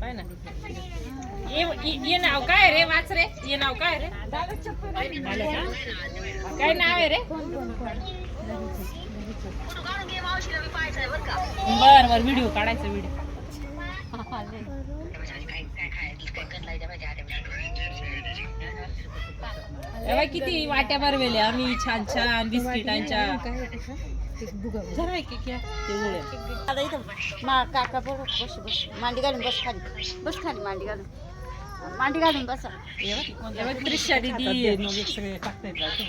काय ना ये नाव काय रे वाच रे ये नाव काय रे काय नाव आहे रे बर बर व्हिडिओ काढायचा व्हिडिओ किती वाट्या भरवेल्या आम्ही छान छान बिस्किटांच्या काका बस बस मांडी घालून बस खाली मांडी घालून बसा त्रिशा दीदी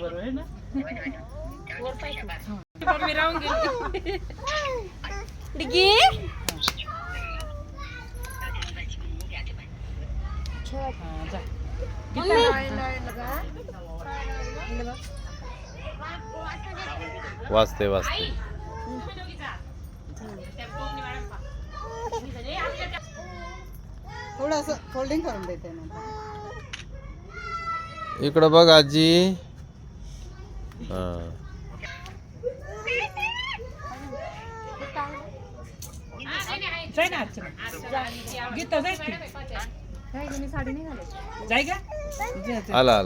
बरोबर ना मी राहून गेली डिगी वाचते थोडंसं फोल्डिंग करून देते ना इकडं बघ आजी जाय ना गीता जाय साडी नाही जाय का आला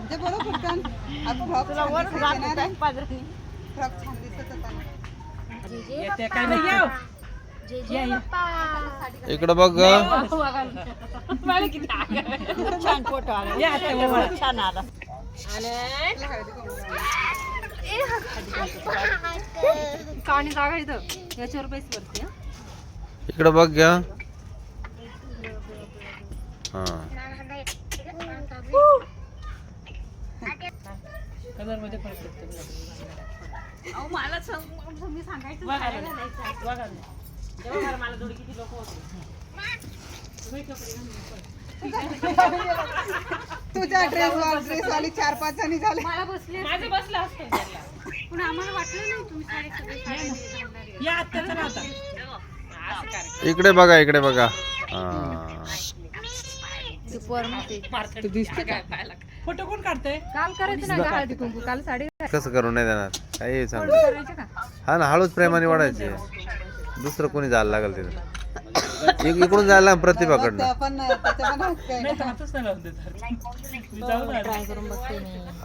जे बोलो फुटकन आता फ्रॉक छान दिसत होता येते काय नाही येऊ इकडं बघ छान फोटो आला छान आला काणी जागा इथं याच्यावर पैसे भरते इकडं बघ घ्या कलर मध्ये फरक पडतो मला मी सांगायचं मला थोडी किती लोक होते तुझ्या ड्रेस वाली 4-5 जणी झाले मला बसले माझं बसलं असतं पण आम्हाला वाटलं नाही तुम्ही या आत्याचा राहता इकडे बघा फोटो कोण काढतंय काल करायचं ना हळदी कुंकू काल साडी कसं करू नाही देणार काही सांग हा ना हळूच प्रेमाने वाढायचे दुसरं कोणी जायला लागल तिथं इकडून जायला प्रतिभाकडनं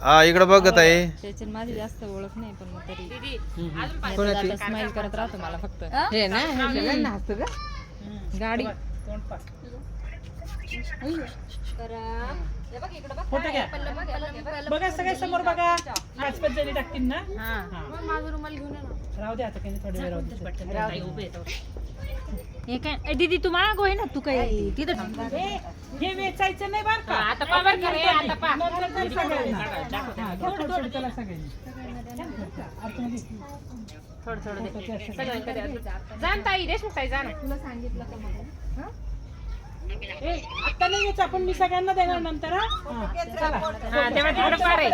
हा इकडे बघत आहे त्याची माझी जास्त ओळख नाही पण मग तरी स्माइल करत राहतो मला फक्त हे ना गाडी फोटो घ्या बघा सगळ्या समोर बघा 5-5 जणी टाकतील ना माझा रुमाल घेऊन राहू दे आता काही थोडी वेळ हे काय दीदी तू मागो आहे ना तू काही तिथं हे वेचायचं नाही बरं का आता पावर करे आता पा थोडं चला सगळ्यांनी थोडं जाण ताई देशमुख ताई जाण तुला सांगितलं का मला आता नाही यायचं आपण मी सगळ्यांना देणार नंतर तेव्हा तिकडे पार आहे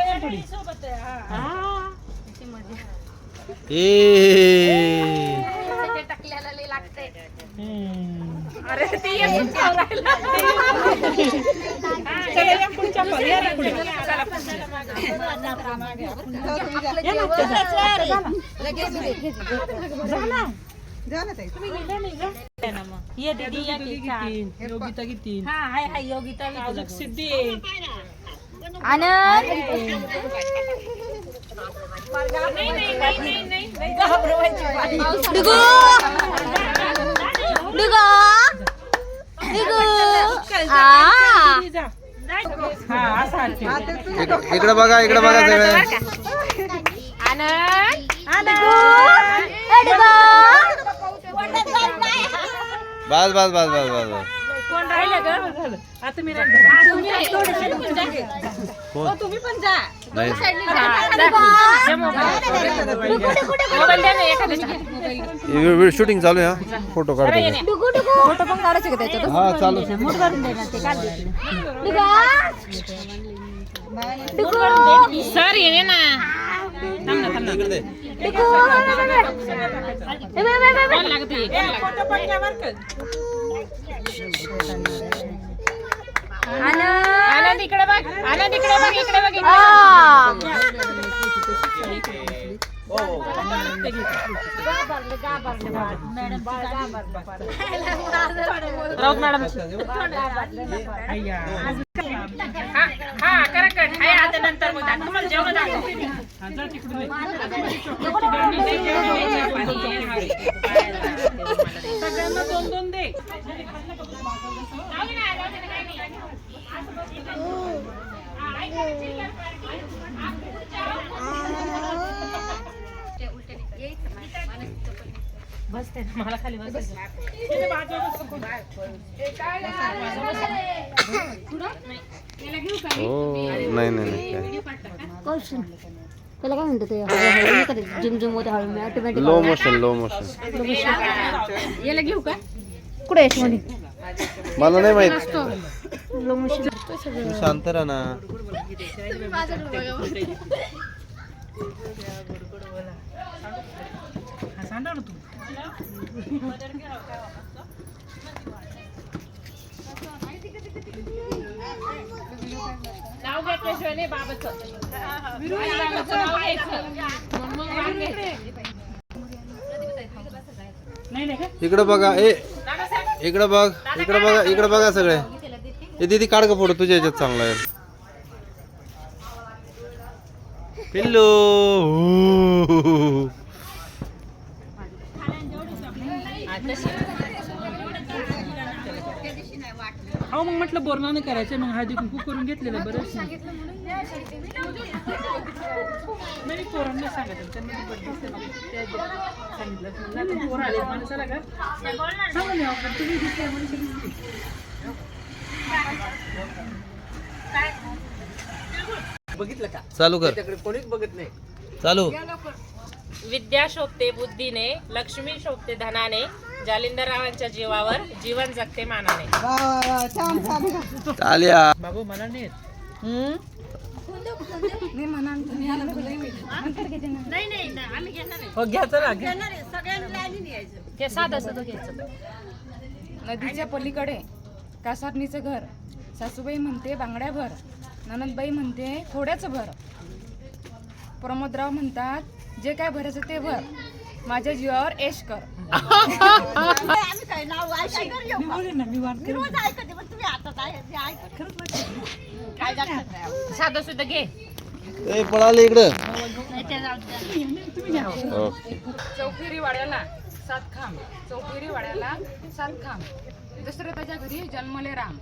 टाकल्याला लागते अरे ते योगिता किती योगिता सिद्धी इकडे बघा सगळे बस कोण राहिलं ग आता मी तुम्ही पण जा शूटिंग चालू आहे फोटो काढतो फोटो पण काढायचे का त्याच्यात हा चालू सर येणे ना आनंद इकडे बघ इकडे बघ सगळ्यांना 2-2 दे. बसते मला खाली बस. नाही नाही काय कौशन त्याला काय म्हणतात ते हळू नाही का जिम जिम होते हळू ऑटोमॅटिक लो मोशन याला घेऊ का कुठे यश मध्ये मला नाही माहित लो मोशन तू शांत राहा ना. नाव घेतल्याशिवाय नाही बाबाचं. बाबाचं नाव घ्यायचं. इकडं बघा इकडं बघ इकडं बघा सगळे. हे दीदी काढ का फोटो तुझ्या याच्यात चांगला आहे. पिल्लू हो मग म्हटलं बोरणाने करायचं मग हळदी कुंकू करून घेतलेलं बरं. नाही पोरांना सांगायचं त्यांनी सांगितलं पोर आले माणसाला का सांगून या तुम्ही दिसल्या माणसाला. बघितलं का चालू कर त्याकडे कोणीच बघत नाही. चालू. विद्या शोभते बुद्धीने, लक्ष्मी शोभते धनाने, जालिंदररावांच्या जीवावर जीवन जगते मानाने. वा वा वा छान छान. चाल्या बाबू मला नाही हो घ्या चला घ्या. ते साधं साधं घ्यायचं. नदीच्या पलीकडे कासारणीचं घर. सासूबाई म्हणते बांगड्या भर, ननदबाई म्हणते थोड्याच भर. प्रमोदराव म्हणतात जे काय भरायचं ते भर, माझ्या जीवावर ऐश कर. साधं सुद्धा घे. ए पळाले इकडं. चौफेरी वाड्याला 7 खांब, चौफेरी वाड्याला 7 खांब. दशरथाच्या घरी जन्मले राम.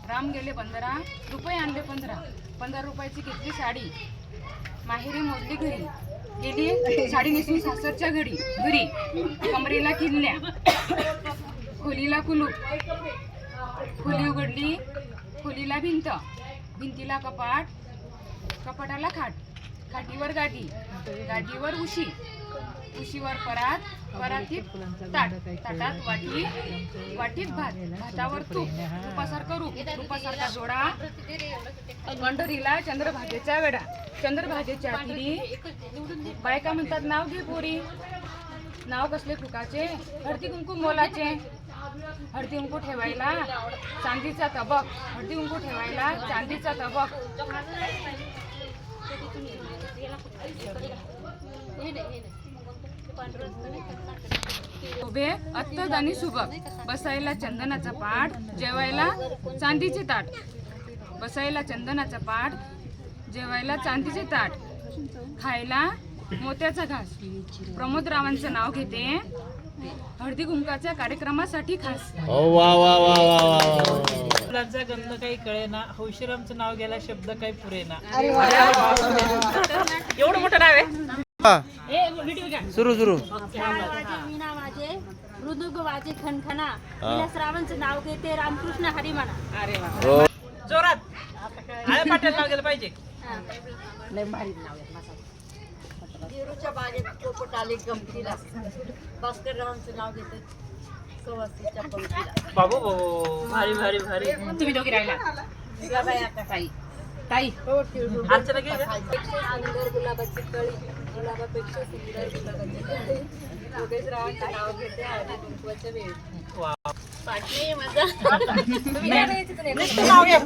राम गेले 15, रुपये आणले 15. 15 रुपयाची घेतली साडी, माहेरी मोडली घरी. गेली साडी नेसून सासरच्या घरी. कमरेला किल्ल्या, खोलीला कुलूप. खोली उघडली, खोलीला भिंत, भिंतीला कपाट, कपाटाला खाट, खाटीवर गादी, गादीवर उशी, उशीवर परात, परातीत ताट, ताटात वाटी, वाटीत भात, भातावर तूप, तुपासारखं रूप, तुपासारखा जोडा. पंढरीला चंद्रभागेचा वेडा, चंद्रभागेच्या तिरी. बायका म्हणतात नाव घे पोरी. नाव कसले फुकाचे, हळदी कुंकू मोलाचे. हळदी कुंकू ठेवायला चांदीचा तबक, हळदी कुंकू ठेवायला चांदीचा तबक. उभे अत्तद आणि सुबक, बसायला चंदनाचा पाट, जेवायला चांदीचे ताट. बसायला चंदनाचा पाट, जेवायला चांदीचे ताट, खायला मोत्याचा घास. प्रमोदरावांचं नाव घेते हळदी कुंकाच्या कार्यक्रमासाठी खास. वा वा वा वा वा. फुलांचा गंध काही कळेना, हौशीरामचं नाव घ्यायला शब्द काही पुरेना. एवढं मोठं नाव आहे. सुरू मीना वाजे मृदुग वाजे खनखना. श्रावणचं नाव घेते रामकृष्ण हरिमना. अरे वा, हो. जोरात आळे पाटील नाव गेलं पाहिजे. देरूच्या बागेत पोपट आले गमतीला. भास्कररावांचं नाव घेते सवासीच्या पंक्तीला. बाबू भारी भारी भारी. तुम्ही दोघी राहिला. ताई ताई अर्चना घे गं. सुंदर गुलाबाची कळी, गुलाबापेक्षा सुंदर गुलाबाची कळी. योगेशरावांचं नाव घेते हळदी कुंकवाच्या वेळी. पाटली माझा नाव घ्या.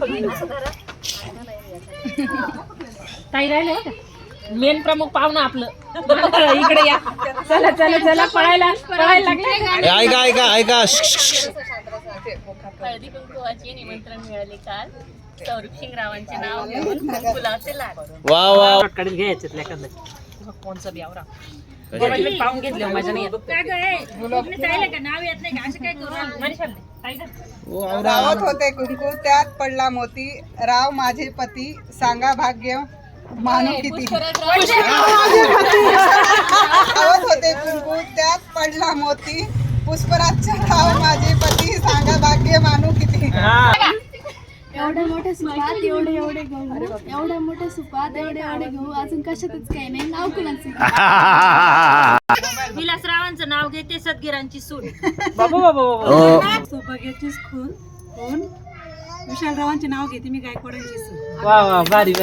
ताई राहिले का? मेन प्रमुख पाहुणं आपलं इकडे या. चला चला चला पळायला लागले. ऐका हळदी कुंकुवाचे निमंत्रण मिळाले काल. सौरभ शिंगरावांचे नाव घेऊन फुलाचे लाड. वा काढून घ्यायचं एखादं. कोणचं बियावरा पाहून घेतले माझ्या नाही रावत होते कुंकू त्यात पडला मोती. राव माझे पती सांगा भाग्य मानू किती. रावत होते कुंकू त्यात पडला मोती. पुष्पराजच्या राव माझे पती सांगा भाग्य मानू किती. एवढ्या मोठ्या सुपात एवढे गहू. एवढ्या मोठ्या सुपात एवढे गहू. अजून कशातच काही नाही. नाव कुणाचं? विलासरावांचं नाव घेते सदगिरांची सून. सौभाग्याचीच खून विशालरावांचे नाव घेते मी गायकवाडांची सून. वा वा भारी.